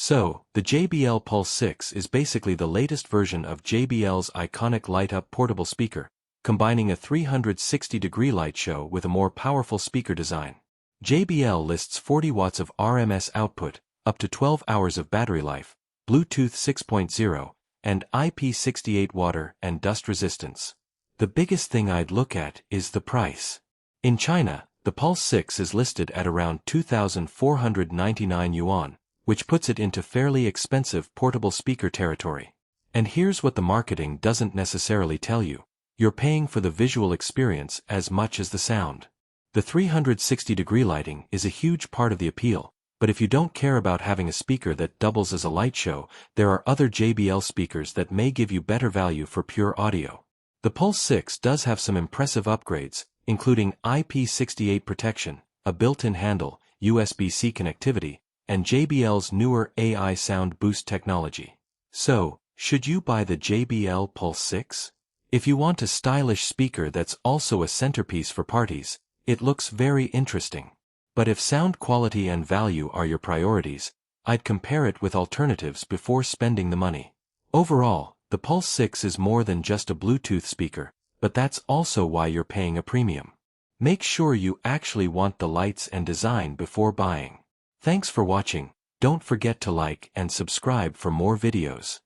So, the JBL Pulse 6 is basically the latest version of JBL's iconic light-up portable speaker, combining a 360-degree light show with a more powerful speaker design. JBL lists 40 watts of RMS output, up to 12 hours of battery life, Bluetooth 6.0, and IP68 water and dust resistance. The biggest thing I'd look at is the price. In China, the Pulse 6 is listed at around 2,499 yuan, which puts it into fairly expensive portable speaker territory. And here's what the marketing doesn't necessarily tell you. You're paying for the visual experience as much as the sound. The 360-degree lighting is a huge part of the appeal, but if you don't care about having a speaker that doubles as a light show, there are other JBL speakers that may give you better value for pure audio. The Pulse 6 does have some impressive upgrades, including IP68 protection, a built-in handle, USB-C connectivity, and JBL's newer AI sound boost technology. So, should you buy the JBL Pulse 6? If you want a stylish speaker that's also a centerpiece for parties, it looks very interesting. But if sound quality and value are your priorities, I'd compare it with alternatives before spending the money. Overall, the Pulse 6 is more than just a Bluetooth speaker, but that's also why you're paying a premium. Make sure you actually want the lights and design before buying. Thanks for watching. Don't forget to like and subscribe for more videos.